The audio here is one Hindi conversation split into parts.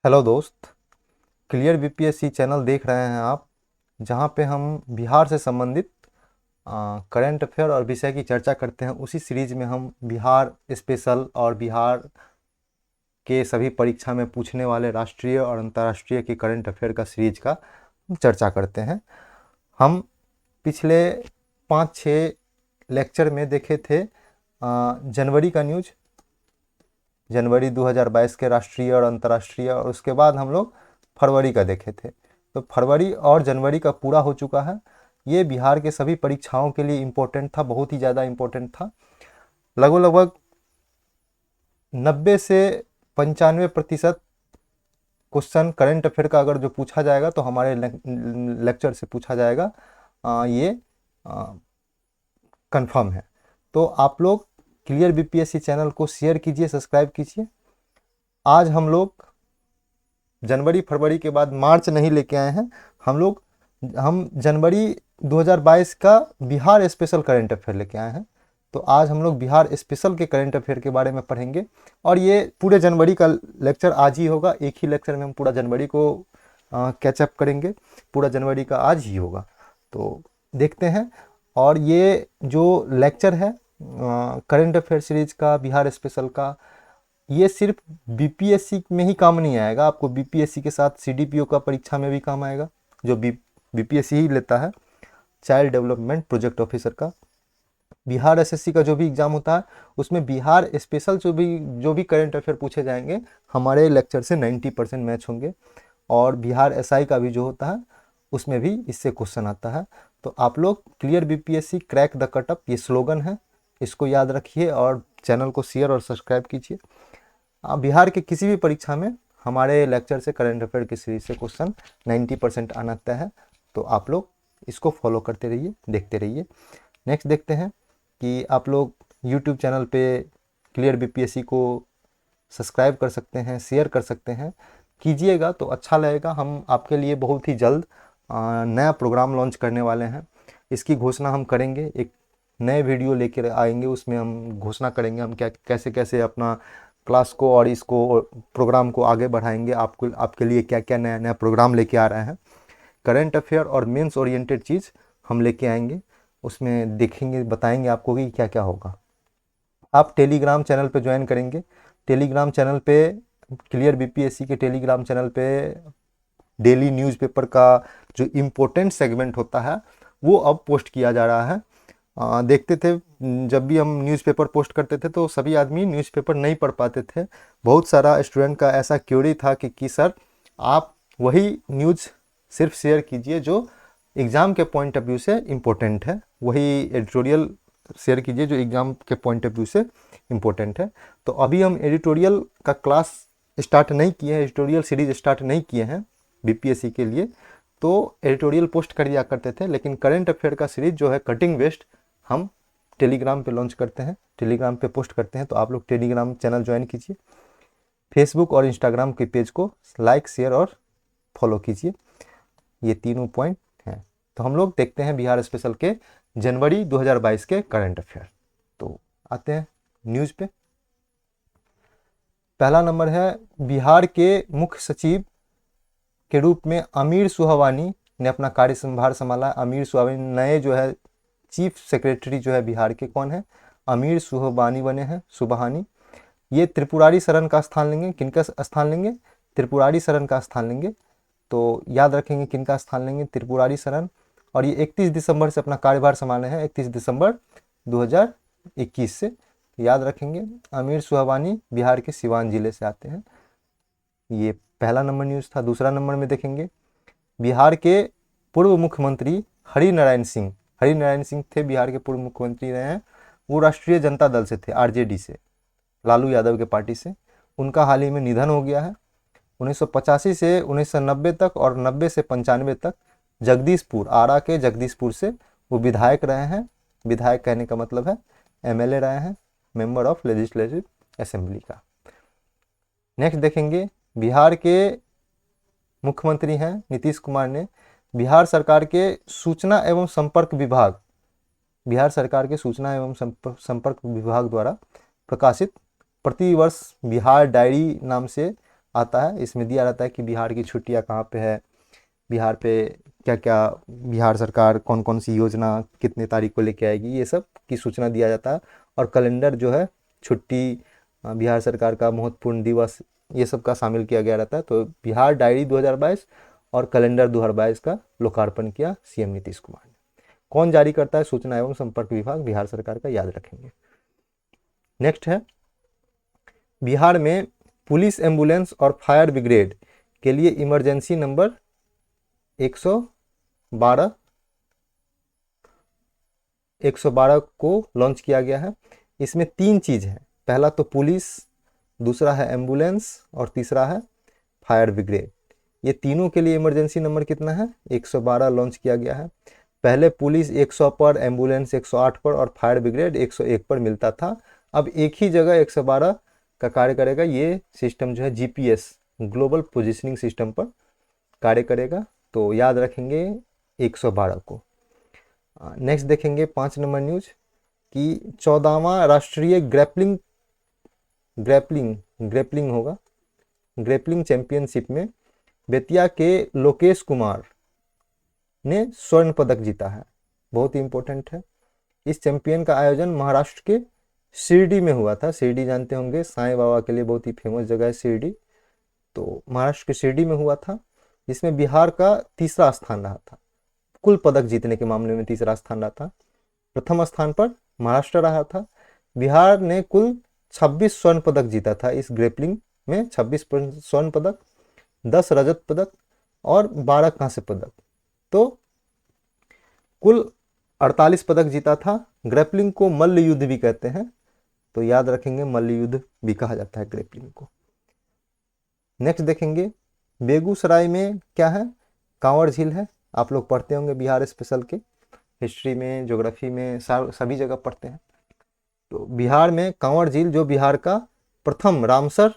हेलो दोस्त। क्लियर बीपीएससी चैनल देख रहे हैं आप, जहां पे हम बिहार से संबंधित करंट अफेयर और विषय की चर्चा करते हैं। उसी सीरीज में हम बिहार स्पेशल और बिहार के सभी परीक्षा में पूछने वाले राष्ट्रीय और अंतर्राष्ट्रीय के करंट अफेयर का सीरीज का चर्चा करते हैं। हम पिछले 5-6 लेक्चर में देखे थे जनवरी का न्यूज, जनवरी 2022 के राष्ट्रीय और अंतर्राष्ट्रीय, और उसके बाद हम लोग फरवरी का देखे थे। तो फरवरी और जनवरी का पूरा हो चुका है। ये बिहार के सभी परीक्षाओं के लिए इम्पोर्टेंट था, बहुत ही ज़्यादा इम्पोर्टेंट था। लगभग लगभग 90 से 95% क्वेश्चन करंट अफेयर का अगर जो पूछा जाएगा तो हमारे लेक्चर से पूछा जाएगा, ये कंफर्म है। तो आप लोग क्लियर बीपीएससी चैनल को शेयर कीजिए, सब्सक्राइब कीजिए। आज हम लोग जनवरी फरवरी के बाद मार्च नहीं लेके आए हैं। हम जनवरी 2022 का बिहार स्पेशल करंट अफेयर लेके आए हैं। तो आज हम लोग बिहार स्पेशल के करंट अफेयर के बारे में पढ़ेंगे, और ये पूरे जनवरी का लेक्चर आज ही होगा। एक ही लेक्चर में हम पूरा जनवरी को कैचअप करेंगे। पूरा जनवरी का आज ही होगा, तो देखते हैं। और ये जो लेक्चर है करंट अफेयर सीरीज का, बिहार स्पेशल का, ये सिर्फ बीपीएससी में ही काम नहीं आएगा, आपको बीपीएससी के साथ सीडीपीओ का परीक्षा में भी काम आएगा, जो बीपीएससी ही लेता है, चाइल्ड डेवलपमेंट प्रोजेक्ट ऑफिसर का। बिहार एसएससी का जो भी एग्जाम होता है उसमें बिहार स्पेशल जो भी करंट अफेयर पूछे जाएंगे हमारे लेक्चर से 90% मैच होंगे। और बिहार एसआई का भी जो होता है उसमें भी इससे क्वेश्चन आता है। तो आप लोग clear BPSC crack the cutoff, ये स्लोगन है, इसको याद रखिए और चैनल को शेयर और सब्सक्राइब कीजिए। बिहार के किसी भी परीक्षा में हमारे लेक्चर से करंट अफेयर की सीरीज से क्वेश्चन 90% आना तय है। तो आप लोग इसको फॉलो करते रहिए, देखते रहिए। नेक्स्ट देखते हैं कि आप लोग यूट्यूब चैनल पे क्लियर बीपीएससी को सब्सक्राइब कर सकते हैं, शेयर कर सकते हैं। कीजिएगा तो अच्छा लगेगा। हम आपके लिए बहुत ही जल्द नया प्रोग्राम लॉन्च करने वाले हैं। इसकी घोषणा हम करेंगे, एक नए वीडियो लेकर आएंगे, उसमें हम घोषणा करेंगे हम कैसे कैसे अपना क्लास को और इसको प्रोग्राम को आगे बढ़ाएंगे। आपके लिए क्या क्या नया नया प्रोग्राम लेके आ रहे हैं। करंट अफेयर और मेंस ओरिएंटेड चीज़ हम लेके आएंगे, उसमें देखेंगे, बताएंगे आपको कि क्या क्या होगा। आप टेलीग्राम चैनल पे ज्वाइन करेंगे। टेलीग्राम चैनल पे, क्लियर बीपीएससी के टेलीग्राम चैनल पे डेली न्यूज़पेपर का जो इम्पोर्टेंट सेगमेंट होता है वो अब पोस्ट किया जा रहा है। देखते थे जब भी हम न्यूज़पेपर पोस्ट करते थे तो सभी आदमी न्यूज़पेपर नहीं पढ़ पाते थे। बहुत सारा स्टूडेंट का ऐसा क्यूरी था कि सर आप वही न्यूज़ सिर्फ शेयर कीजिए जो एग्ज़ाम के पॉइंट ऑफ व्यू से इम्पोर्टेंट है, वही एडिटोरियल शेयर कीजिए जो एग्ज़ाम के पॉइंट ऑफ व्यू से इम्पोर्टेंट है। तो अभी हम एडिटोरियल का क्लास स्टार्ट नहीं किए हैं, एडिटोरियल सीरीज स्टार्ट नहीं किए हैं बीपीएससी के लिए। तो एडिटोरियल पोस्ट कर दिया करते थे, लेकिन करंट अफेयर का सीरीज जो है कटिंग वेस्ट, हम टेलीग्राम पे लॉन्च करते हैं, टेलीग्राम पे पोस्ट करते हैं। तो आप लोग टेलीग्राम चैनल ज्वाइन कीजिए, फेसबुक और इंस्टाग्राम के पेज को लाइक, शेयर और फॉलो कीजिए। ये तीनों पॉइंट हैं। तो हम लोग देखते हैं बिहार स्पेशल के जनवरी 2022 के करंट अफेयर। तो आते हैं न्यूज़ पे। पहला नंबर है, बिहार के मुख्य सचिव के रूप में अमीर सुहावानी ने अपना कार्यभार संभाला। अमीर सुहावानी नए जो है चीफ सेक्रेटरी जो है बिहार के, कौन है? अमीर सुहावानी बने हैं, सुबहानी। ये त्रिपुरारी शरण का स्थान लेंगे। किनका स्थान लेंगे? त्रिपुरारी शरण का स्थान लेंगे। तो याद रखेंगे किनका स्थान लेंगे? त्रिपुरारी शरण। और ये 31 दिसंबर से अपना कार्यभार संभाले हैं, 31 दिसंबर 2021 से, याद रखेंगे। अमीर सुहावानी बिहार के सिवान जिले से आते हैं। ये पहला नंबर न्यूज़ था। दूसरा नंबर में देखेंगे, बिहार के पूर्व मुख्यमंत्री हरिनारायण सिंह, हरिनारायण सिंह थे बिहार के पूर्व मुख्यमंत्री रहे हैं। वो राष्ट्रीय जनता दल से थे, आरजेडी से, लालू यादव के पार्टी से। उनका हाल ही में निधन हो गया है। 1985 से 1990 तक और 90 से 95 तक जगदीशपुर, आरा के जगदीशपुर से वो विधायक रहे हैं। विधायक कहने का मतलब है एमएलए रहे हैं, मेंबर ऑफ लेजिस्लेटिव असेंबली का। नेक्स्ट देखेंगे, बिहार के मुख्यमंत्री हैं नीतीश कुमार ने बिहार सरकार के सूचना एवं संपर्क विभाग, बिहार सरकार के सूचना एवं संपर्क विभाग द्वारा प्रकाशित प्रतिवर्ष बिहार डायरी नाम से आता है। इसमें दिया रहता है कि बिहार की छुट्टियां कहाँ पे है, बिहार पे क्या क्या, बिहार सरकार कौन कौन सी योजना कितने तारीख को लेके आएगी, ये सब की सूचना दिया जाता है। और कैलेंडर जो है छुट्टी, बिहार सरकार का महत्वपूर्ण दिवस, ये सब का शामिल किया गया रहता है। तो बिहार डायरी 2022 और कैलेंडर 2022 का लोकार्पण किया सीएम नीतीश कुमार ने। कौन जारी करता है? सूचना एवं संपर्क विभाग, बिहार सरकार का, याद रखेंगे। नेक्स्ट है, बिहार में पुलिस, एम्बुलेंस और फायर ब्रिगेड के लिए इमरजेंसी नंबर 112 को लॉन्च किया गया है। इसमें 3 चीज़ है, पहला तो पुलिस, दूसरा है एम्बुलेंस और तीसरा है फायर ब्रिगेड। ये तीनों के लिए इमरजेंसी नंबर कितना है? 112 लॉन्च किया गया है। पहले पुलिस 100 पर, एम्बुलेंस 108 पर और फायर ब्रिगेड 101 पर मिलता था। अब एक ही जगह 112 का कार्य करेगा। ये सिस्टम जो है जीपीएस, ग्लोबल पोजीशनिंग सिस्टम पर कार्य करेगा। तो याद रखेंगे 112 को। नेक्स्ट देखेंगे 5 नंबर न्यूज कि 14वां राष्ट्रीय ग्रैपलिंग होगा, ग्रैपलिंग चैंपियनशिप में बेतिया के लोकेश कुमार ने स्वर्ण पदक जीता है। बहुत ही इंपॉर्टेंट है। इस चैंपियन का आयोजन महाराष्ट्र के शिरडी में हुआ था। शिरडी जानते होंगे, साईं बाबा के लिए बहुत ही फेमस जगह है शिरडी। तो महाराष्ट्र के शिरडी में हुआ था, जिसमें बिहार का तीसरा स्थान रहा था। कुल पदक जीतने के मामले में तीसरा स्थान रहा था। प्रथम स्थान पर महाराष्ट्र रहा था। बिहार ने कुल 26 स्वर्ण पदक जीता था इस ग्रेपलिंग में। 26 स्वर्ण पदक, 10 रजत पदक और 12 कांस्य पदक, तो कुल 48 पदक जीता था। ग्रेपलिंग को मल्ल युद्ध भी कहते हैं, तो याद रखेंगे मल्ल युद्ध भी कहा जाता है ग्रेपलिंग को। नेक्स्ट देखेंगे, बेगूसराय में क्या है? कांवड़ झील है। आप लोग पढ़ते होंगे बिहार स्पेशल के, हिस्ट्री में, ज्योग्राफी में, सभी जगह पढ़ते हैं। तो बिहार में कांवड़ झील, जो बिहार का प्रथम रामसर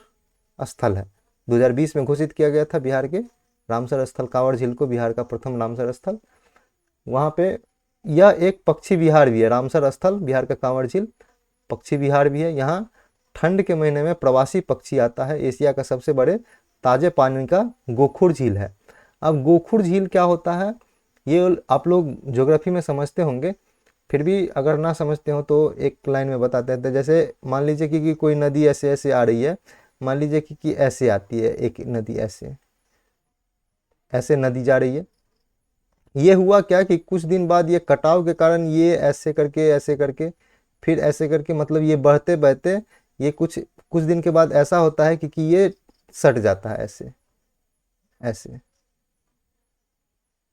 स्थल है, 2020 में घोषित किया गया था बिहार के रामसर स्थल कांवड़ झील को, बिहार का प्रथम रामसर स्थल। वहाँ पे यह एक पक्षी विहार भी है। रामसर स्थल, बिहार का कांवड़ झील पक्षी विहार भी है। यहाँ ठंड के महीने में प्रवासी पक्षी आता है। एशिया का सबसे बड़े ताजे पानी का गोखुर झील है। अब गोखुर झील क्या होता है, ये आप लोग ज्योग्राफी में समझते होंगे, फिर भी अगर ना समझते हो तो एक लाइन में बताते हैं। जैसे मान लीजिए कि कोई नदी ऐसे ऐसे आ रही है, मान लीजिए कि ऐसे आती है एक नदी, ऐसे ऐसे नदी जा रही है। ये हुआ क्या कि कुछ दिन बाद ये कटाव के कारण ये ऐसे करके फिर ऐसे करके, मतलब ये बढ़ते बहते, ये कुछ दिन के बाद ऐसा होता है कि ये सट जाता है, ऐसे ऐसे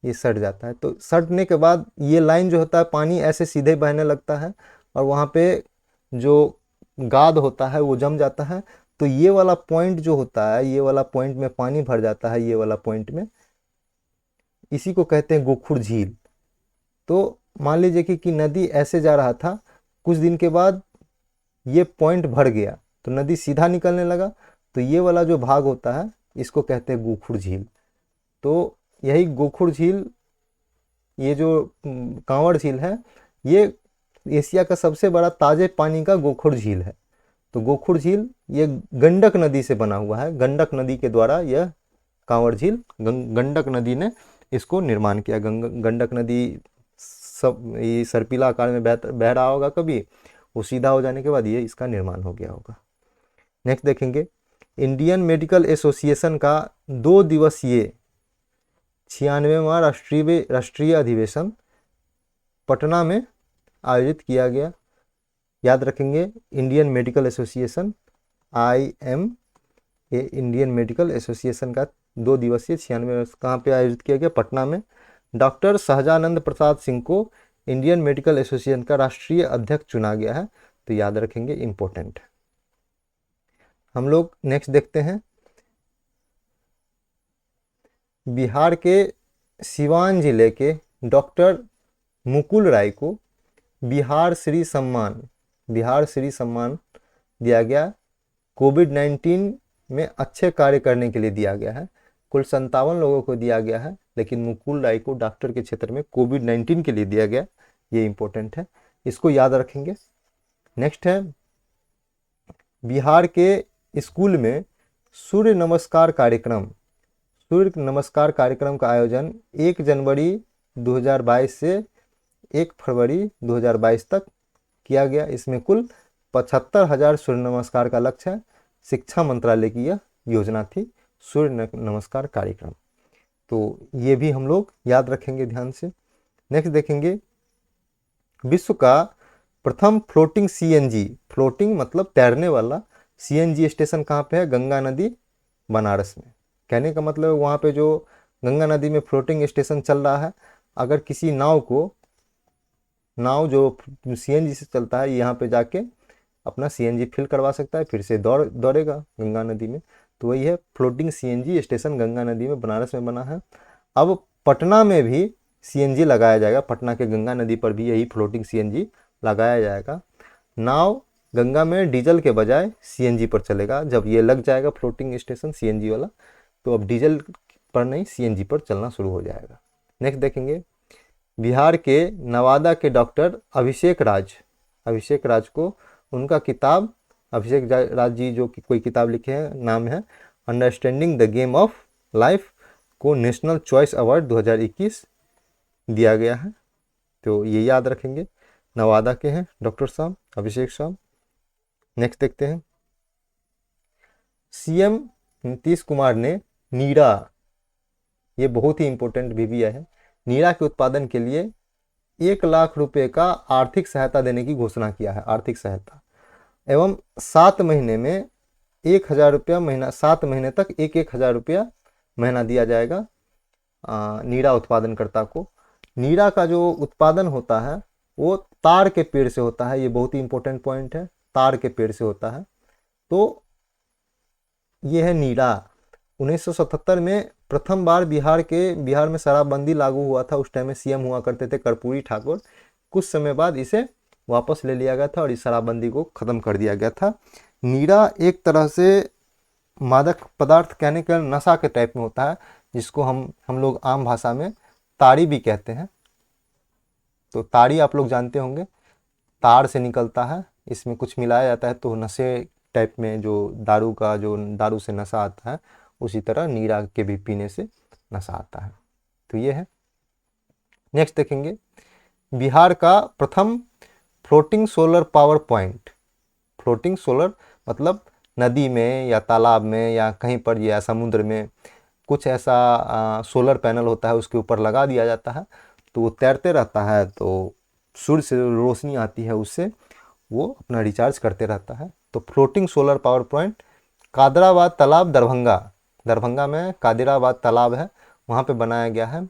ये सट जाता है। तो सटने के बाद ये लाइन जो होता है, पानी ऐसे सीधे बहने लगता है और वहाँ पे जो गाद होता है वो जम जाता है। तो ये वाला पॉइंट जो होता है, ये वाला पॉइंट में पानी भर जाता है, ये वाला पॉइंट में, इसी को कहते हैं गोखुर झील। तो मान लीजिए कि नदी ऐसे जा रहा था, कुछ दिन के बाद ये पॉइंट भर गया तो नदी सीधा निकलने लगा। तो ये वाला जो भाग होता है इसको कहते हैं गोखुर झील। तो यही गोखुर झील, ये जो कांवड़ झील है, ये एशिया का सबसे बड़ा ताजे पानी का गोखुर झील है। तो गोखुर झील ये गंडक नदी से बना हुआ है। गंडक नदी के द्वारा यह कांवड़ झील, गंडक नदी ने इसको निर्माण किया। गंडक नदी सब ये सर्पिला आकार में बह रहा होगा, कभी वो सीधा हो जाने के बाद ये इसका निर्माण हो गया होगा। नेक्स्ट देखेंगे, इंडियन मेडिकल एसोसिएशन का 2 दिवसीय 96वां राष्ट्रीय अधिवेशन पटना में आयोजित किया गया। याद रखेंगे, Indian medical association, IMA, Indian medical association का 2 दिवसीय 96वां कहाँ पे आयोजित किया गया? पटना में। डॉक्टर सहजानंद प्रसाद सिंह को इंडियन मेडिकल एसोसिएशन का राष्ट्रीय अध्यक्ष चुना गया है। तो याद रखेंगे, इंपॉर्टेंट है। हम लोग नेक्स्ट देखते हैं, बिहार के सिवान जिले के डॉक्टर मुकुल राय को बिहार श्री सम्मान दिया गया। कोविड-19 में अच्छे कार्य करने के लिए दिया गया है। कुल 57 लोगों को दिया गया है, लेकिन मुकुल राय को डॉक्टर के क्षेत्र में कोविड-19 के लिए दिया गया। ये इंपॉर्टेंट है, इसको याद रखेंगे। नेक्स्ट है, बिहार के स्कूल में सूर्य नमस्कार कार्यक्रम। सूर्य नमस्कार कार्यक्रम का आयोजन 1 जनवरी 2022 से 1 फरवरी 2022 तक किया गया। इसमें कुल 75,000 सूर्य नमस्कार का लक्ष्य है। शिक्षा मंत्रालय की यह योजना थी, सूर्य नमस्कार कार्यक्रम। तो ये भी हम लोग याद रखेंगे ध्यान से। नेक्स्ट देखेंगे, विश्व का प्रथम फ्लोटिंग सीएनजी, फ्लोटिंग मतलब तैरने वाला, सीएनजी स्टेशन कहाँ पे है? गंगा नदी बनारस में। कहने का मतलब वहाँ पे जो गंगा नदी में फ्लोटिंग स्टेशन चल रहा है, अगर किसी नाव जो सीएनजी से चलता है, यहाँ पे जाके अपना सीएनजी फिल करवा सकता है, फिर से दौड़ेगा गंगा नदी में। तो वही है, फ्लोटिंग सीएनजी स्टेशन गंगा नदी में बनारस में बना है। अब पटना में भी सीएनजी लगाया जाएगा, पटना के गंगा नदी पर भी यही फ्लोटिंग सीएनजी लगाया जाएगा। नाव गंगा में डीजल के बजाय सीएनजी पर चलेगा। जब ये लग जाएगा फ्लोटिंग स्टेशन सीएनजी वाला, तो अब डीजल पर नहीं सीएनजी पर चलना शुरू हो जाएगा। नेक्स्ट देखेंगे, बिहार के नवादा के डॉक्टर अभिषेक राज को उनका किताब, अभिषेक राज जी जो कोई किताब लिखे हैं, नाम है understanding the game of life, को नेशनल चॉइस अवार्ड 2021 दिया गया है। तो ये याद रखेंगे, नवादा के हैं डॉक्टर साहब, अभिषेक साहब। नेक्स्ट देखते हैं, सीएम नीतीश कुमार ने नीरा, ये बहुत ही इंपॉर्टेंट बीबीआई है, नीरा के उत्पादन के लिए 1 लाख रुपए का आर्थिक सहायता देने की घोषणा किया है। आर्थिक सहायता एवं 7 महीने में 1,000 रुपया महीना, 7 महीने तक 1,000 रुपया महीना दिया जाएगा नीरा उत्पादनकर्ता को। नीरा का जो उत्पादन होता है वो तार के पेड़ से होता है। ये बहुत ही इंपॉर्टेंट पॉइंट है, तार के पेड़ से होता है। तो ये है नीरा। 1977 में प्रथम बार बिहार में शराबबंदी लागू हुआ था। उस टाइम में सीएम हुआ करते थे कर्पूरी ठाकुर। कुछ समय बाद इसे वापस ले लिया गया था और इस शराबबंदी को ख़त्म कर दिया गया था। नीरा एक तरह से मादक पदार्थ कहने का नशा के टाइप में होता है, जिसको हम लोग आम भाषा में ताड़ी भी कहते हैं। तो ताड़ी आप लोग जानते होंगे, तार से निकलता है, इसमें कुछ मिलाया जाता है तो नशे टाइप में, जो दारू से नशा आता है, उसी तरह नीरा के भी पीने से नशा आता है। तो ये है। नेक्स्ट देखेंगे, बिहार का प्रथम floating solar power point. Floating solar मतलब नदी में या तालाब में या कहीं पर या समुद्र में कुछ ऐसा सोलर पैनल होता है, उसके ऊपर लगा दिया जाता है, तो वो तैरते रहता है, तो सूर्य से रोशनी आती है, उससे वो अपना रिचार्ज करते रहता है। तो floating solar power point Kadrabad तालाब, दरभंगा में कादिराबाद तालाब है, वहाँ पे बनाया गया है।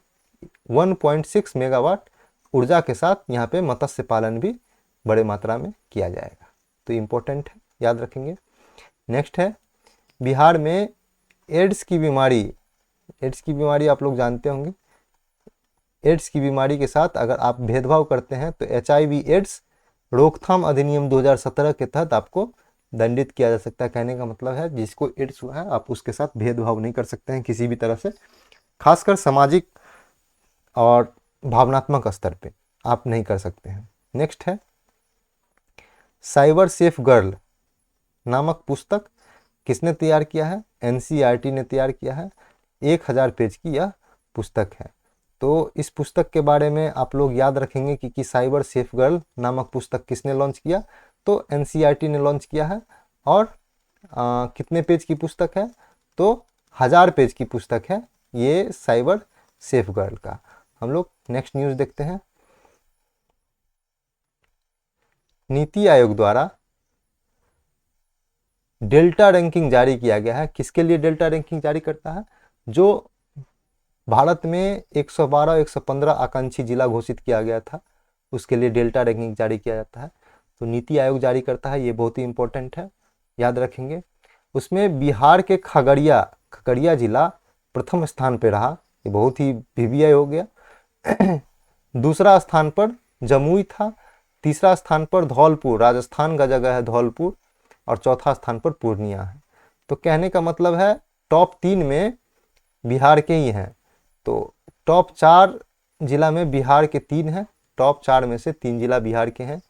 1.6 मेगावाट ऊर्जा के साथ यहाँ पे मत्स्य पालन भी बड़े मात्रा में किया जाएगा। तो इम्पोर्टेंट है, याद रखेंगे। नेक्स्ट है, बिहार में एड्स की बीमारी आप लोग जानते होंगे। एड्स की बीमारी के साथ अगर आप भेदभाव करते हैं तो HIV एड्स रोकथाम अधिनियम 2017 के तहत आपको दंडित किया जा सकता है। कहने का मतलब है, जिसको एड्स हुआ है आप उसके साथ भेदभाव नहीं कर सकते हैं किसी भी तरह से, खासकर सामाजिक और भावनात्मक स्तर पे आप नहीं कर सकते हैं। नेक्स्ट है, साइबर सेफ गर्ल नामक पुस्तक किसने तैयार किया है? NCERT ने तैयार किया है। 1000 पेज की यह पुस्तक है। तो इस पुस्तक के बारे में आप लोग याद रखेंगे कि साइबर सेफ गर्ल नामक पुस्तक किसने लॉन्च किया? तो NCERT ने लॉन्च किया है। और कितने पेज की पुस्तक है? तो 1000 पेज की पुस्तक है ये साइबर सेफ गर्ल का। हम लोग नेक्स्ट न्यूज़ देखते हैं। नीति आयोग द्वारा डेल्टा रैंकिंग जारी किया गया है। किसके लिए डेल्टा रैंकिंग जारी करता है? जो भारत में 112 115 आकांक्षी जिला घोषित किया गया था, उसके लिए डेल्टा रैंकिंग जारी किया जाता है। तो नीति आयोग जारी करता है, ये बहुत ही इंपॉर्टेंट है, याद रखेंगे। उसमें बिहार के खगड़िया जिला प्रथम स्थान पे रहा, ये बहुत ही BBI हो गया। दूसरा स्थान पर जमुई था, तीसरा स्थान पर धौलपुर, राजस्थान का जगह है धौलपुर, और चौथा स्थान पर पूर्णिया है। तो कहने का मतलब है टॉप 3 में बिहार के ही हैं। तो टॉप 4 जिला में बिहार के 3 हैं, टॉप 4 में से 3 जिला बिहार के हैं।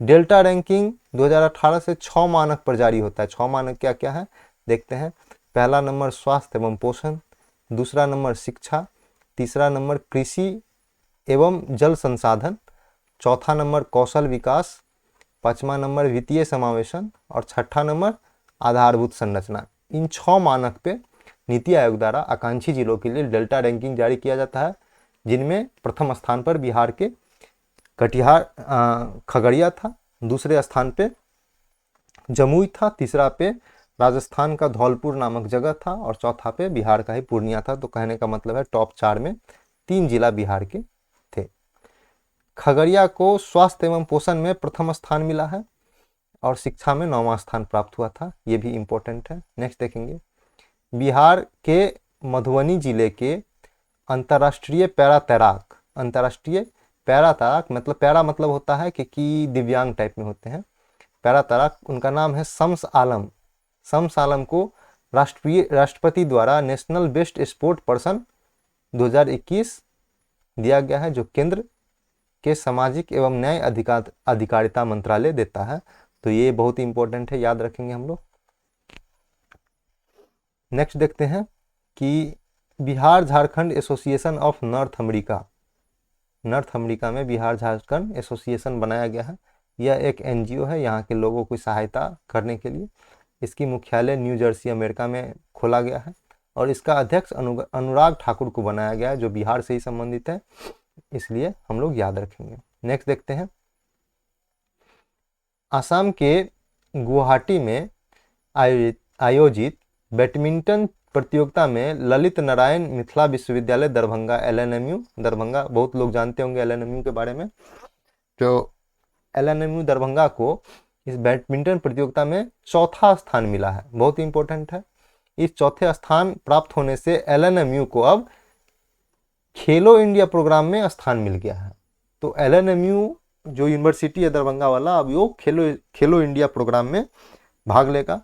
डेल्टा रैंकिंग 2018 से 6 मानक पर जारी होता है। 6 मानक क्या क्या है देखते हैं। पहला नंबर स्वास्थ्य एवं पोषण, दूसरा नंबर शिक्षा, तीसरा नंबर कृषि एवं जल संसाधन, चौथा नंबर कौशल विकास, पांचवा नंबर वित्तीय समावेशन और छठा नंबर आधारभूत संरचना। इन 6 मानक पे नीति आयोग द्वारा आकांक्षी जिलों के लिए डेल्टा रैंकिंग जारी किया जाता है, जिनमें प्रथम स्थान पर बिहार के कटिहार खगड़िया था, दूसरे स्थान पे जमुई था, तीसरा पे राजस्थान का धौलपुर नामक जगह था और चौथा पे बिहार का ही पूर्णिया था। तो कहने का मतलब है टॉप 4 में 3 जिला बिहार के थे। खगड़िया को स्वास्थ्य एवं पोषण में प्रथम स्थान मिला है और शिक्षा में 9वां स्थान प्राप्त हुआ था, ये भी इम्पोर्टेंट है। नेक्स्ट देखेंगे, बिहार के मधुबनी जिले के अंतर्राष्ट्रीय पैरा तैराक, अंतर्राष्ट्रीय पैरा तैराक मतलब पैरा मतलब होता है कि दिव्यांग टाइप में होते हैं, पैरा तैराक, उनका नाम है शम्स आलम। शम्स आलम को राष्ट्रपति द्वारा नेशनल बेस्ट स्पोर्ट पर्सन 2021 दिया गया है, जो केंद्र के सामाजिक एवं न्याय अधिकारिता मंत्रालय देता है। तो ये बहुत ही इंपॉर्टेंट है, याद रखेंगे हम लोग। नेक्स्ट देखते हैं कि Bihar Jharkhand association of north America, north America में बिहार झारखंड एसोसिएशन बनाया गया है। यह एक एनजीओ है यहाँ के लोगों की सहायता करने के लिए। इसकी मुख्यालय न्यू जर्सी अमेरिका में खोला गया है और इसका अध्यक्ष अनुराग ठाकुर को बनाया गया है, जो बिहार से ही संबंधित है, इसलिए हम लोग याद रखेंगे। नेक्स्ट देखते हैं, असम के गुवाहाटी में आयोजित बैडमिंटन प्रतियोगिता में ललित नारायण मिथिला विश्वविद्यालय दरभंगा LNMU दरभंगा, बहुत लोग जानते होंगे LNMU के बारे में। जो LNMU दरभंगा को इस बैडमिंटन प्रतियोगिता में चौथा स्थान मिला है, बहुत ही इंपॉर्टेंट है। इस चौथे स्थान प्राप्त होने से LNMU को अब खेलो इंडिया प्रोग्राम में स्थान मिल गया है। तो LNMU जो यूनिवर्सिटी है दरभंगा वाला, अब वो खेलो इंडिया प्रोग्राम में भाग लेगा।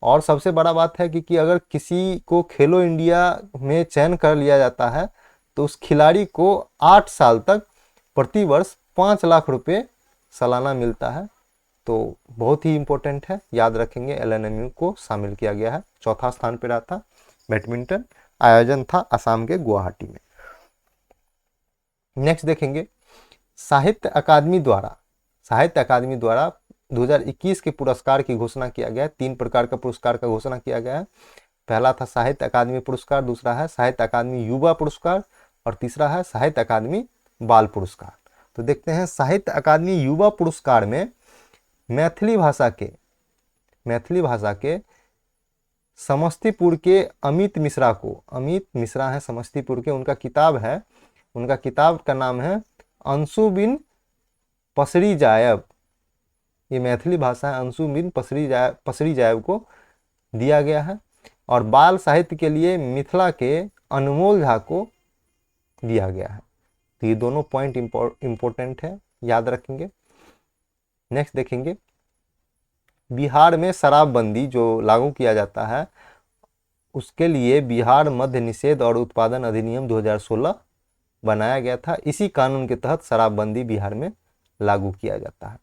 और सबसे बड़ा बात है कि अगर किसी को खेलो इंडिया में चयन कर लिया जाता है तो उस खिलाड़ी को 8 साल तक प्रति वर्ष 5 लाख रुपए सालाना मिलता है। तो बहुत ही इंपॉर्टेंट है, याद रखेंगे। LNMU को शामिल किया गया है, चौथा स्थान पर रहा था। बैडमिंटन आयोजन था असम के गुवाहाटी में। नेक्स्ट देखेंगे, साहित्य अकादमी द्वारा 2021 के पुरस्कार की घोषणा किया गया है। 3 प्रकार का पुरस्कार का घोषणा किया गया है। पहला था साहित्य अकादमी पुरस्कार, दूसरा है साहित्य अकादमी युवा पुरस्कार और तीसरा है साहित्य अकादमी बाल पुरस्कार। तो देखते हैं, साहित्य अकादमी युवा पुरस्कार में मैथिली भाषा के समस्तीपुर के अमित मिश्रा है समस्तीपुर के, उनका किताब का नाम है अंशु बिन पसरी जायब। ये मैथिली भाषा है, अंशु बिन पसरी जायब को दिया गया है। और बाल साहित्य के लिए मिथिला के अनमोल झा को दिया गया है। तो ये दोनों पॉइंट इंपॉर्टेंट है, याद रखेंगे। नेक्स्ट देखेंगे, बिहार में शराबबंदी जो लागू किया जाता है उसके लिए बिहार मद्य निषेध और उत्पादन अधिनियम 2016 बनाया गया था। इसी कानून के तहत शराबबंदी बिहार में लागू किया जाता है,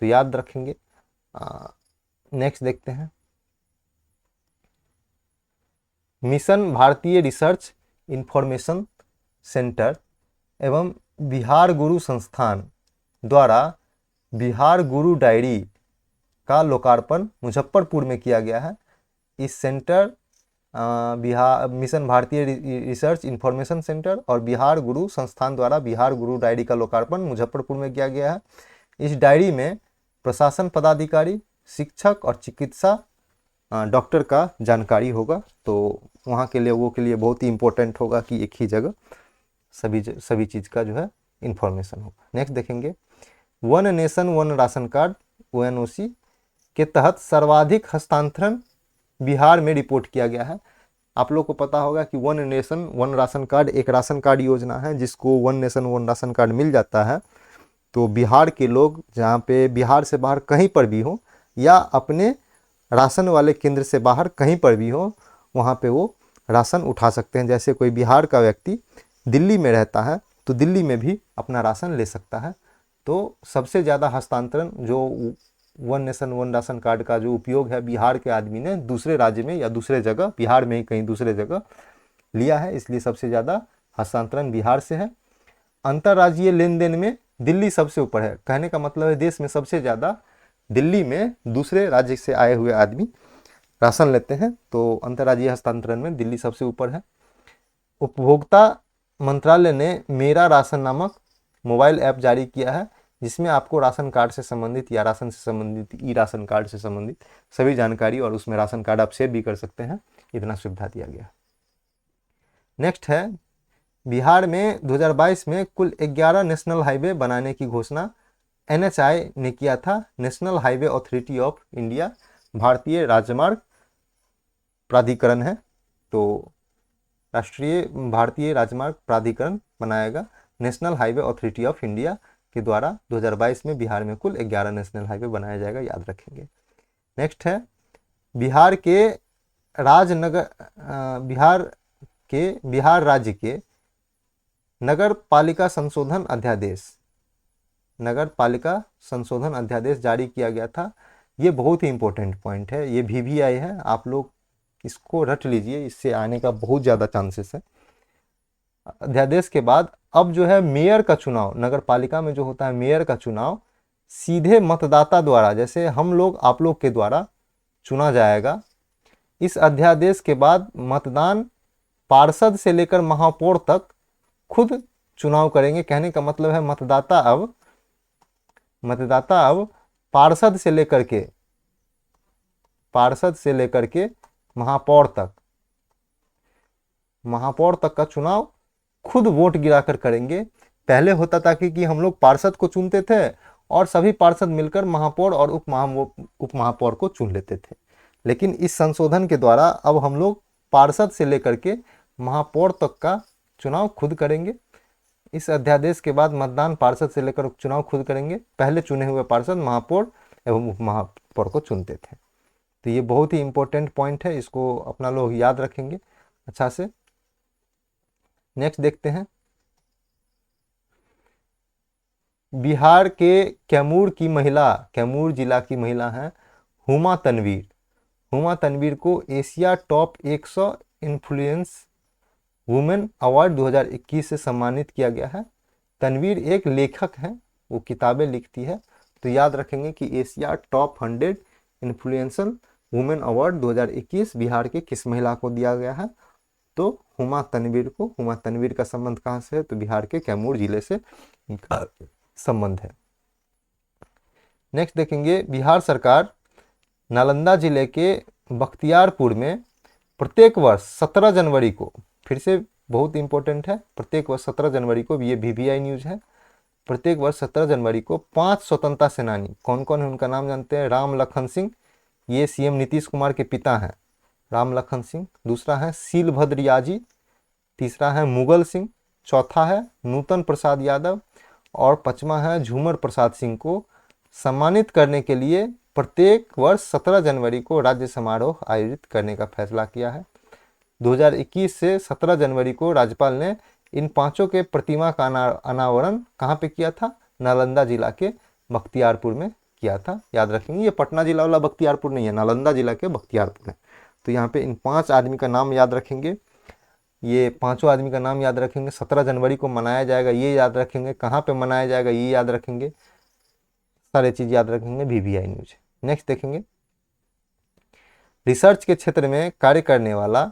तो याद रखेंगे। नेक्स्ट देखते हैं, मिशन भारतीय रिसर्च इंफॉर्मेशन सेंटर एवं बिहार गुरु संस्थान द्वारा बिहार गुरु डायरी का लोकार्पण मुजफ्फरपुर में किया गया है। इस सेंटर मिशन भारतीय रिसर्च इंफॉर्मेशन सेंटर और बिहार गुरु संस्थान द्वारा बिहार गुरु डायरी का लोकार्पण मुजफ्फरपुर में किया गया है। इस डायरी में प्रशासन पदाधिकारी, शिक्षक और चिकित्सा डॉक्टर का जानकारी होगा। तो वहाँ के लोगों के लिए बहुत ही इम्पोर्टेंट होगा कि एक ही जगह सभी चीज़ का जो है इंफॉर्मेशन होगा। नेक्स्ट देखेंगे, one nation one ration card ONOC के तहत सर्वाधिक हस्तांतरण बिहार में रिपोर्ट किया गया है। आप लोग को पता होगा कि one nation one ration card एक राशन कार्ड योजना है, जिसको one nation one ration card मिल जाता है तो बिहार के लोग जहाँ पे बिहार से बाहर कहीं पर भी हो या अपने राशन वाले केंद्र से बाहर कहीं पर भी हो, वहाँ पे वो राशन उठा सकते हैं। जैसे कोई बिहार का व्यक्ति दिल्ली में रहता है तो दिल्ली में भी अपना राशन ले सकता है। तो सबसे ज़्यादा हस्तांतरण जो one nation one ration card का जो उपयोग है बिहार के आदमी ने दूसरे राज्य में या दूसरे जगह, बिहार में ही कहीं दूसरे जगह लिया है, इसलिए सबसे ज़्यादा हस्तांतरण बिहार से है। अंतर्राज्यीय लेन देन में दिल्ली सबसे ऊपर है। कहने का मतलब है देश में सबसे ज़्यादा दिल्ली में दूसरे राज्य से आए हुए आदमी राशन लेते हैं, तो अंतर्राज्यीय हस्तांतरण में दिल्ली सबसे ऊपर है। उपभोक्ता मंत्रालय ने मेरा राशन नामक मोबाइल ऐप जारी किया है, जिसमें आपको राशन कार्ड से संबंधित या राशन से संबंधित, ई राशन कार्ड से संबंधित सभी जानकारी, और उसमें राशन कार्ड आप सेव भी कर सकते हैं, इतना सुविधा दिया गया। नेक्स्ट है, बिहार में 2022 में कुल 11 नेशनल हाईवे बनाने की घोषणा NHAI ने किया था। National highway authority of India भारतीय राजमार्ग प्राधिकरण है, तो राष्ट्रीय भारतीय राजमार्ग प्राधिकरण बनाएगा national highway authority of India के द्वारा। 2022 में बिहार में कुल 11 नेशनल हाईवे बनाया जाएगा, याद रखेंगे। नेक्स्ट है, बिहार राज्य के नगर पालिका संशोधन अध्यादेश जारी किया गया था। ये बहुत ही इंपॉर्टेंट पॉइंट है, ये VVI है, आप लोग इसको रट लीजिए, इससे आने का बहुत ज़्यादा चांसेस है। अध्यादेश के बाद अब जो है मेयर का चुनाव, नगर पालिका में जो होता है मेयर का चुनाव, सीधे मतदाता द्वारा, जैसे हम लोग आप लोग के द्वारा चुना जाएगा। इस अध्यादेश के बाद मतदान पार्षद से लेकर महापौर तक खुद चुनाव करेंगे। कहने का मतलब है मतदाता अब पार्षद से लेकर के महापौर तक का चुनाव खुद वोट गिराकर करेंगे। पहले होता था कि हम लोग पार्षद को चुनते थे और सभी पार्षद मिलकर महापौर और उप महापौर को चुन लेते थे, लेकिन इस संशोधन के द्वारा अब हम लोग पार्षद से लेकर के महापौर तक का चुनाव खुद करेंगे। इस अध्यादेश के बाद मतदान पार्षद से लेकर चुनाव खुद करेंगे। पहले चुने हुए पार्षद महापौर एवं उप महापौर को चुनते थे। तो ये बहुत ही इंपॉर्टेंट पॉइंट है, इसको अपना लोग याद रखेंगे अच्छा से। नेक्स्ट देखते हैं, बिहार के कैमूर जिला की महिला है हुमा तनवीर को Asia top 100 influence women award 2021 से सम्मानित किया गया है। तनवीर एक लेखक है, वो किताबें लिखती है, तो याद रखेंगे कि Asia top 100 इन्फ्लुएंसल women award 2021 Bihar के किस महिला को दिया गया है, तो हुमा तनवीर का संबंध कहाँ से है, तो बिहार के कैमूर जिले से इनका संबंध है। नेक्स्ट देखेंगे, बिहार सरकार नालंदा जिले के बख्तियारपुर में प्रत्येक वर्ष 17 जनवरी को, फिर से बहुत इंपॉर्टेंट है, प्रत्येक वर्ष 17 जनवरी को, ये VVI न्यूज है, प्रत्येक वर्ष 17 जनवरी को 5 स्वतंत्रता सेनानी, कौन कौन है उनका नाम जानते हैं। राम लखन सिंह, ये CM नीतीश कुमार के पिता हैं, राम लखन सिंह। दूसरा है शीलभद्र याजी, तीसरा है मुगल सिंह, चौथा है नूतन प्रसाद यादव, और पांचवा है झूमर प्रसाद सिंह को सम्मानित करने के लिए प्रत्येक वर्ष 17 जनवरी को राज्य समारोह आयोजित करने का फैसला किया है। 2021 से 17 जनवरी को राज्यपाल ने इन पांचों के प्रतिमा का अनावरण कहाँ पे किया था, नालंदा जिला के बख्तियारपुर में किया था, याद रखेंगे। ये पटना जिला वाला बख्तियारपुर नहीं है, नालंदा जिला के बख्तियारपुर है। तो यहाँ पे इन 5 आदमी का नाम याद रखेंगे, ये पांचों आदमी का नाम याद रखेंगे। 17 जनवरी को मनाया जाएगा, ये याद रखेंगे, कहाँ पे मनाया जाएगा ये याद रखेंगे, सारे चीज याद रखेंगे, VVI न्यूज। नेक्स्ट देखेंगे, रिसर्च के क्षेत्र में कार्य करने वाला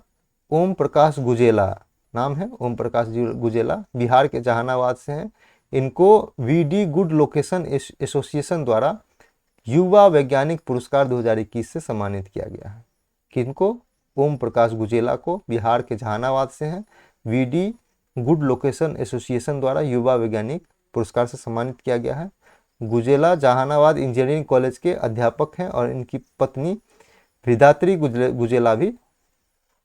ओम प्रकाश गुजेला, नाम है ओम प्रकाश गुजेला, बिहार के जहानाबाद से हैं। इनको VD गुड लोकेशन एसोसिएशन द्वारा युवा वैज्ञानिक पुरस्कार 2021 से सम्मानित किया गया है। किनको, ओम प्रकाश गुजेला को, बिहार के जहानाबाद से हैं, VD गुड लोकेशन एसोसिएशन द्वारा युवा वैज्ञानिक पुरस्कार से सम्मानित किया गया है। गुजेला जहानाबाद इंजीनियरिंग कॉलेज के अध्यापक हैं और इनकी पत्नी वृद्धात्री गुजेला भी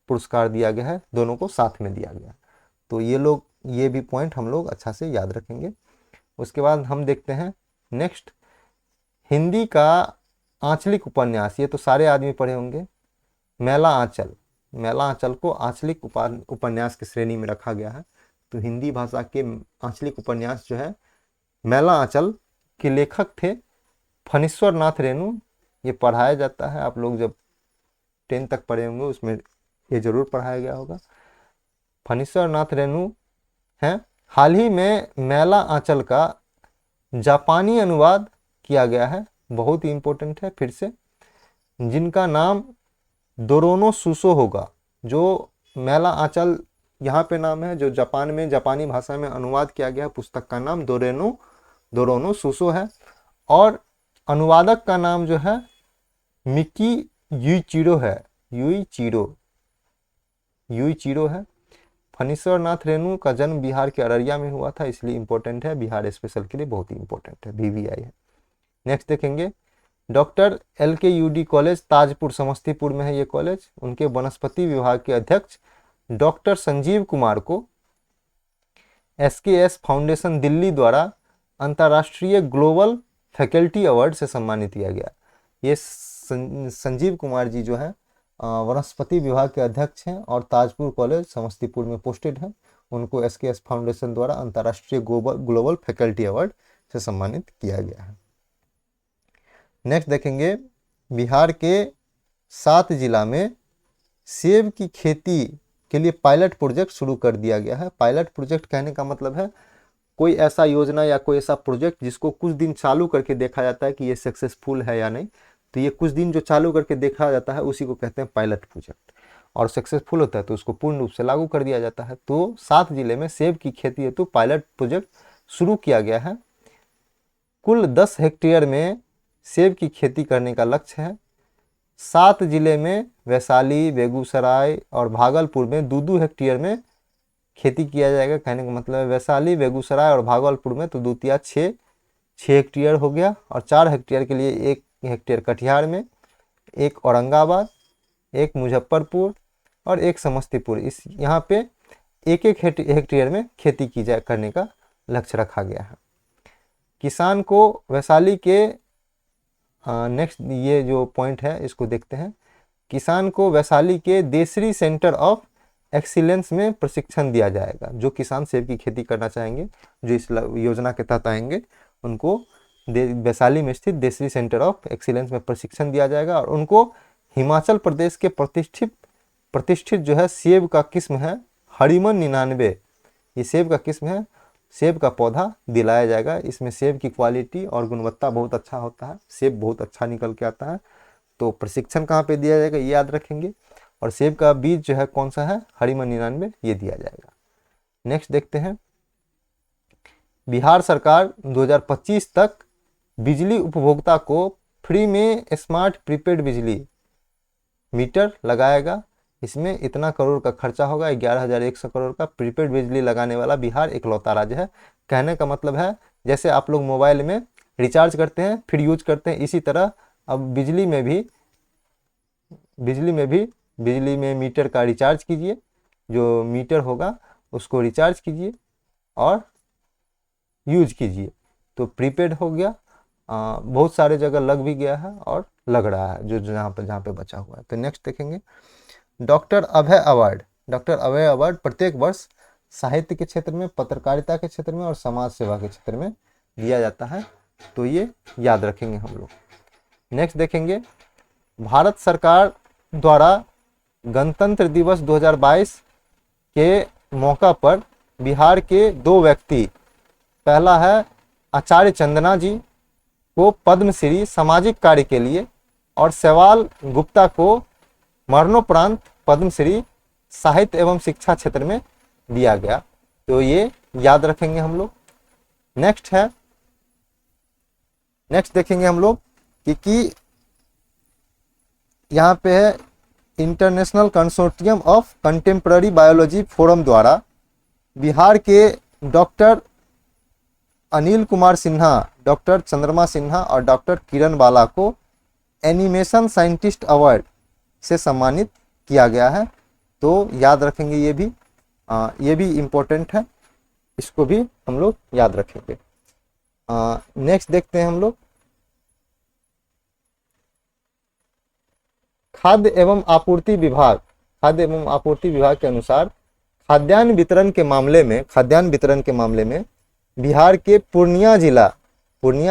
पुरस्कार दिया गया है, दोनों को साथ में दिया गया। तो ये भी पॉइंट हम लोग अच्छा से याद रखेंगे। उसके बाद हम देखते हैं नेक्स्ट, हिंदी का आंचलिक उपन्यास, ये तो सारे आदमी पढ़े होंगे, मैला आंचल को आंचलिक उपन्यास की श्रेणी में रखा गया है। तो हिंदी भाषा के आंचलिक उपन्यास जो है मैला आंचल के लेखक थे फणीश्वर नाथ रेणु, ये पढ़ाया जाता है, आप लोग जब 10 तक पढ़े होंगे उसमें ये जरूर पढ़ाया गया होगा। फणीश्वर नाथ रेणु हैं। हाल ही में मैला आंचल का जापानी अनुवाद किया गया है, बहुत ही इंपॉर्टेंट है फिर से, जिनका नाम दोरोनो सुसो होगा। जो मैला आंचल यहाँ पे नाम है, जो जापान में जापानी भाषा में अनुवाद किया गया पुस्तक का नाम दोरोनो सुसो है, और अनुवादक का नाम जो है मिकी युइचिरो है, युइचिरो है। फणीश्वर नाथ रेणु का जन्म बिहार के अररिया में हुआ था, इसलिए इंपॉर्टेंट है, बिहार स्पेशल के लिए बहुत ही इंपॉर्टेंट है, BVI है। नेक्स्ट देखेंगे, doctor LKUD college Tajpur Samastipur में है ये कॉलेज। उनके वनस्पति विभाग के अध्यक्ष डॉक्टर संजीव कुमार को SKS फाउंडेशन दिल्ली द्वारा अंतर्राष्ट्रीय ग्लोबल फैकल्टी अवार्ड से सम्मानित किया गया। ये संजीव कुमार जी जो है वनस्पति विभाग के अध्यक्ष हैं और ताजपुर कॉलेज समस्तीपुर में पोस्टेड हैं। उनको SKS फाउंडेशन द्वारा अंतर्राष्ट्रीय ग्लोबल फैकल्टी अवार्ड से सम्मानित किया गया है। नेक्स्ट देखेंगे, बिहार के 7 जिला में सेब की खेती के लिए पायलट प्रोजेक्ट शुरू कर दिया गया है। पायलट प्रोजेक्ट कहने का मतलब है कोई ऐसा योजना या कोई ऐसा प्रोजेक्ट जिसको कुछ दिन चालू करके देखा जाता है कि ये सक्सेसफुल है या नहीं। तो ये कुछ दिन जो चालू करके देखा जाता है उसी को कहते हैं पायलट प्रोजेक्ट, और सक्सेसफुल होता है तो उसको पूर्ण रूप से लागू कर दिया जाता है। तो 7 जिले में सेब की खेती हेतु पायलट प्रोजेक्ट शुरू किया गया है। कुल 10 हेक्टेयर में सेब की खेती करने का लक्ष्य है। 7 जिले में वैशाली, बेगूसराय और भागलपुर में 2-2 हेक्टेयर में खेती किया जाएगा। कहने का मतलब है वैशाली, बेगूसराय और भागलपुर में तो 2 तिया 6 हेक्टेयर हो गया, और 4 हेक्टेयर के लिए 1 हेक्टेयर कटिहार में, 1 औरंगाबाद, 1 मुजफ्फरपुर और 1 समस्तीपुर। इस यहाँ पे 1-1 हेक्टेयर में खेती की जाए करने का लक्ष्य रखा गया है। किसान को वैशाली के नेक्स्ट ये जो पॉइंट है इसको देखते हैं। किसान को वैशाली के देसरी सेंटर ऑफ एक्सीलेंस में प्रशिक्षण दिया जाएगा। जो किसान सेब की खेती करना चाहेंगे, जो इस योजना के तहत आएंगे, उनको वैशाली में स्थित देसरी सेंटर ऑफ एक्सीलेंस में प्रशिक्षण दिया जाएगा, और उनको हिमाचल प्रदेश के प्रतिष्ठित जो है सेब का किस्म है हरिमन 99, ये सेब का किस्म है, सेब का पौधा दिलाया जाएगा। इसमें सेब की क्वालिटी और गुणवत्ता बहुत अच्छा होता है, सेब बहुत अच्छा निकल के आता है। तो प्रशिक्षण कहाँ पे दिया जाएगा ये याद रखेंगे, और सेब का बीज जो है कौन सा है, हरिमन 99, ये दिया जाएगा। नेक्स्ट देखते हैं, बिहार सरकार 2025 तक बिजली उपभोक्ता को फ्री में स्मार्ट प्रीपेड बिजली मीटर लगाएगा। इसमें इतना करोड़ का खर्चा होगा, 11,100 करोड़ का। प्रीपेड बिजली लगाने वाला बिहार इकलौता राज्य है। कहने का मतलब है जैसे आप लोग मोबाइल में रिचार्ज करते हैं फिर यूज करते हैं, इसी तरह अब बिजली में मीटर का रिचार्ज कीजिए, जो मीटर होगा उसको रिचार्ज कीजिए और यूज कीजिए। तो प्रीपेड हो गया, बहुत सारे जगह लग भी गया है और लग रहा है जो जहाँ पे बचा हुआ है। तो नेक्स्ट देखेंगे, डॉक्टर अभय अवार्ड प्रत्येक वर्ष साहित्य के क्षेत्र में, पत्रकारिता के क्षेत्र में और समाज सेवा के क्षेत्र में दिया जाता है। तो ये याद रखेंगे हम लोग। नेक्स्ट देखेंगे, भारत सरकार द्वारा गणतंत्र दिवस 2022 के मौका पर बिहार के 2 व्यक्ति, पहला है आचार्य चंदना जी को पद्मश्री सामाजिक कार्य के लिए, और सवाल गुप्ता को मरणोपरांत पद्मश्री साहित्य एवं शिक्षा क्षेत्र में दिया गया। तो ये याद रखेंगे हम लोग। नेक्स्ट देखेंगे हम लोग कि यहाँ पे है international consortium of contemporary biology forum द्वारा बिहार के डॉक्टर अनिल कुमार सिन्हा, डॉक्टर चंद्रमा सिन्हा और डॉक्टर किरण बाला को एनिमेशन साइंटिस्ट अवार्ड से सम्मानित किया गया है। तो याद रखेंगे, ये भी इम्पोर्टेंट है, इसको भी हम लोग याद रखेंगे। नेक्स्ट देखते हैं हम लोग, खाद्य एवं आपूर्ति विभाग के अनुसार खाद्यान्न वितरण के मामले में बिहार के पूर्णिया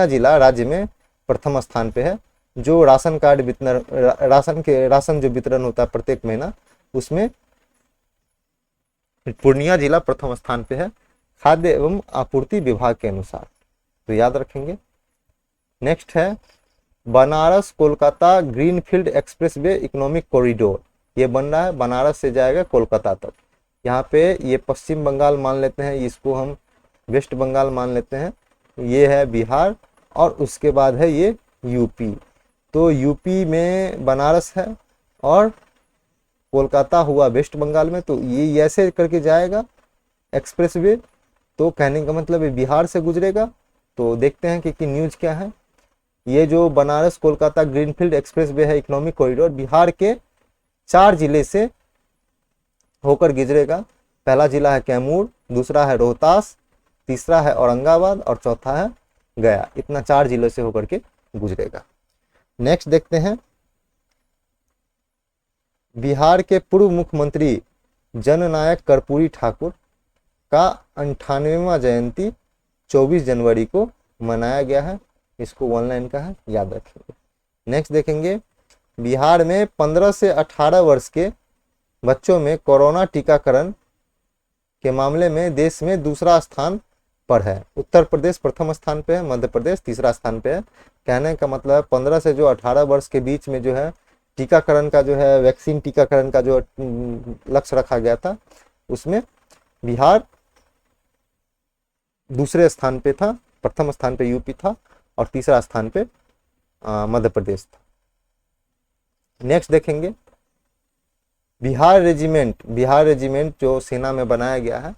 जिला राज्य में प्रथम स्थान पे है। जो राशन कार्ड वितरण, राशन जो वितरण होता है प्रत्येक महीना, उसमें पूर्णिया जिला प्रथम स्थान पे है खाद्य एवं आपूर्ति विभाग के अनुसार, तो याद रखेंगे। नेक्स्ट है Banaras Kolkata greenfield expressway economic corridor, ये बन रहा है, बनारस से जाएगा कोलकाता तक। यहाँ पे ये पश्चिम बंगाल मान लेते हैं, इसको हम वेस्ट बंगाल मान लेते हैं, ये है बिहार और उसके बाद है ये यूपी। तो यूपी में बनारस है और कोलकाता हुआ वेस्ट बंगाल में, तो ये ऐसे करके जाएगा एक्सप्रेसवे। तो कहने का मतलब है बिहार से गुजरेगा। तो देखते हैं कि न्यूज़ क्या है। ये जो बनारस कोलकाता ग्रीनफील्ड एक्सप्रेसवे है इकोनॉमिक कॉरिडोर, बिहार के 4 जिले से होकर गुजरेगा। पहला जिला है कैमूर, दूसरा है रोहतास, तीसरा है औरंगाबाद और चौथा है गया। इतना 4 जिलों से होकर के गुजरेगा। नेक्स्ट देखते हैं, बिहार के पूर्व मुख्यमंत्री जननायक कर्पूरी ठाकुर का 98वां जयंती 24 जनवरी को मनाया गया है। इसको ऑनलाइन का है, याद रखेंगे। नेक्स्ट देखेंगे, बिहार में 15 से 18 वर्ष के बच्चों में कोरोना टीकाकरण के मामले में देश में दूसरा स्थान पर है। उत्तर प्रदेश प्रथम स्थान पे है, मध्य प्रदेश तीसरा स्थान पे है। कहने का मतलब है 15 से जो 18 वर्ष के बीच में जो है टीकाकरण का जो है वैक्सीन टीकाकरण का जो लक्ष्य रखा गया था, उसमें बिहार दूसरे स्थान पे था, प्रथम स्थान पे यूपी था और तीसरा स्थान पे मध्य प्रदेश था। नेक्स्ट देखेंगे, बिहार रेजिमेंट जो सेना में बनाया गया है,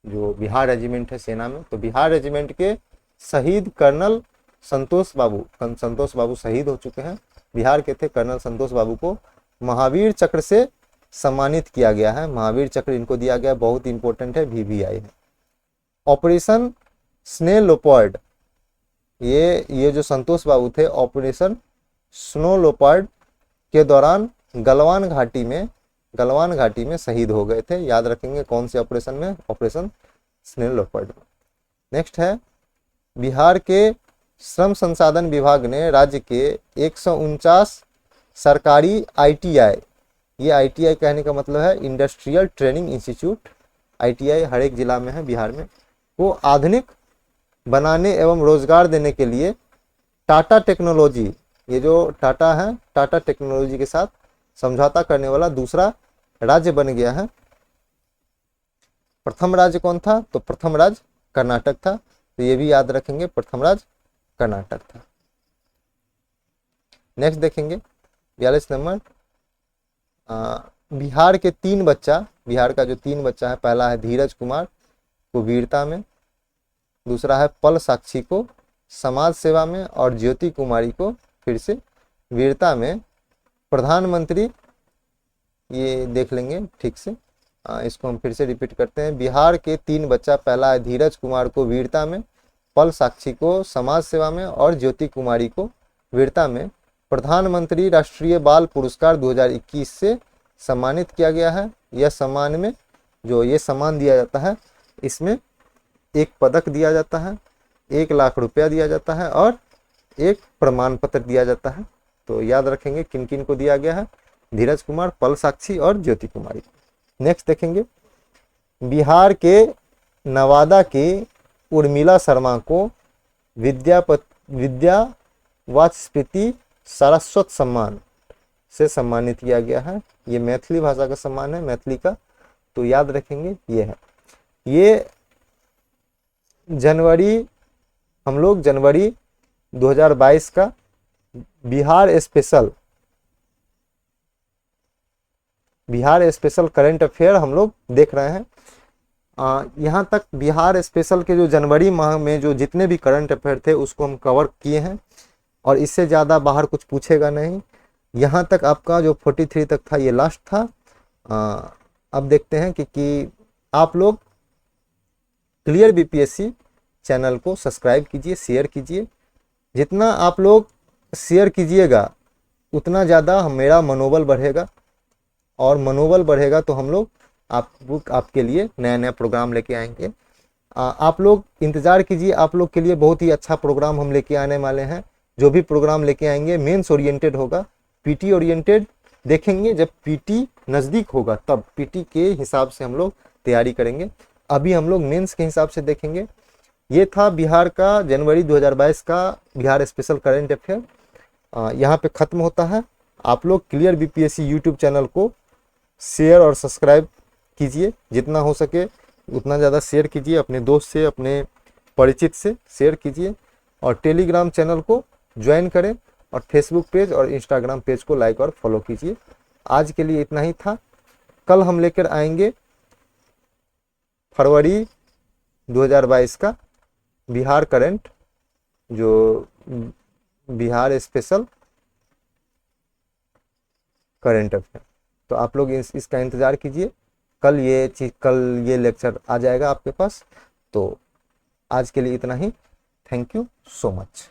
जो बिहार रेजिमेंट है सेना में, तो बिहार रेजिमेंट के शहीद कर्नल संतोष बाबू शहीद हो चुके हैं। बिहार के थे कर्नल संतोष बाबू को महावीर चक्र से सम्मानित किया गया है। महावीर चक्र इनको दिया गया, बहुत इंपॉर्टेंट है, VVI है। ऑपरेशन स्नो लेपर्ड, ये जो संतोष बाबू थे ऑपरेशन स्नो लेपर्ड के दौरान गलवान घाटी में शहीद हो गए थे। याद रखेंगे कौन से ऑपरेशन में, ऑपरेशन स्नो लेपर्ड में। नेक्स्ट है, बिहार के श्रम संसाधन विभाग ने राज्य के 149 सरकारी ITI, ये ITI कहने का मतलब है इंडस्ट्रियल ट्रेनिंग इंस्टीट्यूट, ITI हर एक जिला में है बिहार में, को आधुनिक बनाने एवं रोजगार देने के लिए टाटा टेक्नोलॉजी, ये जो टाटा है, टाटा टेक्नोलॉजी के साथ समझौता करने वाला दूसरा राज्य बन गया है। प्रथम राज्य कौन था, तो प्रथम राज्य कर्नाटक था, तो ये भी याद रखेंगे, प्रथम राज्य कर्नाटक था। नेक्स्ट देखेंगे 42 नंबर, बिहार के 3 बच्चा, बिहार का जो 3 बच्चा है, पहला है धीरज कुमार को वीरता में, दूसरा है पल साक्षी को समाज सेवा में और ज्योति कुमारी को फिर से वीरता में। प्रधानमंत्री, ये देख लेंगे ठीक से, इसको हम फिर से रिपीट करते हैं। बिहार के 3 बच्चा, पहला है धीरज कुमार को वीरता में, पल साक्षी को समाज सेवा में और ज्योति कुमारी को वीरता में प्रधानमंत्री राष्ट्रीय बाल पुरस्कार 2021 से सम्मानित किया गया है। यह सम्मान में जो ये सम्मान दिया जाता है, इसमें एक पदक दिया जाता है, 1 लाख रुपया दिया जाता है और एक प्रमाण पत्र दिया जाता है। तो याद रखेंगे किन किन को दिया गया है, धीरज कुमार, पल साक्षी और ज्योति कुमारी। नेक्स्ट देखेंगे, बिहार के नवादा के उर्मिला शर्मा को विद्या वाचस्पति सारस्वत सम्मान से सम्मानित किया गया है। ये मैथिली भाषा का सम्मान है, मैथिली का, तो याद रखेंगे ये है। ये हम लोग जनवरी 2022 का बिहार स्पेशल करंट अफेयर हम लोग देख रहे हैं। यहाँ तक बिहार स्पेशल के जो जनवरी माह में जो जितने भी करंट अफेयर थे उसको हम कवर किए हैं और इससे ज़्यादा बाहर कुछ पूछेगा नहीं। यहाँ तक आपका जो 43 तक था ये लास्ट था। अब देखते हैं कि आप लोग क्लियर BPSC चैनल को सब्सक्राइब कीजिए, शेयर कीजिए। जितना आप लोग शेयर कीजिएगा उतना ज़्यादा मेरा मनोबल बढ़ेगा और मनोबल बढ़ेगा तो हम लोग आपके लिए नया नया प्रोग्राम लेके आएंगे। आप लोग इंतज़ार कीजिए, आप लोग के लिए बहुत ही अच्छा प्रोग्राम हम लेके आने वाले हैं। जो भी प्रोग्राम लेके आएंगे मेंस ओरिएंटेड होगा। पीटी ओरिएंटेड देखेंगे जब पीटी नज़दीक होगा, तब पीटी के हिसाब से हम लोग तैयारी करेंगे। अभी हम लोग मेंस के हिसाब से देखेंगे। ये था बिहार का जनवरी 2022 का बिहार स्पेशल करंट अफेयर। यहाँ पे ख़त्म होता है। आप लोग क्लियर बीपीएससी यूट्यूब चैनल को शेयर और सब्सक्राइब कीजिए, जितना हो सके उतना ज़्यादा शेयर कीजिए, अपने दोस्त से, अपने परिचित से शेयर कीजिए, और टेलीग्राम चैनल को ज्वाइन करें, और फेसबुक पेज और इंस्टाग्राम पेज को लाइक और फॉलो कीजिए। आज के लिए इतना ही था। कल हम लेकर आएंगे फरवरी 2022 का बिहार करंट, जो बिहार स्पेशल करंट अफेयर। तो आप लोग इसका इंतज़ार कीजिए। कल ये लेक्चर आ जाएगा आपके पास। तो आज के लिए इतना ही। Thank you so much.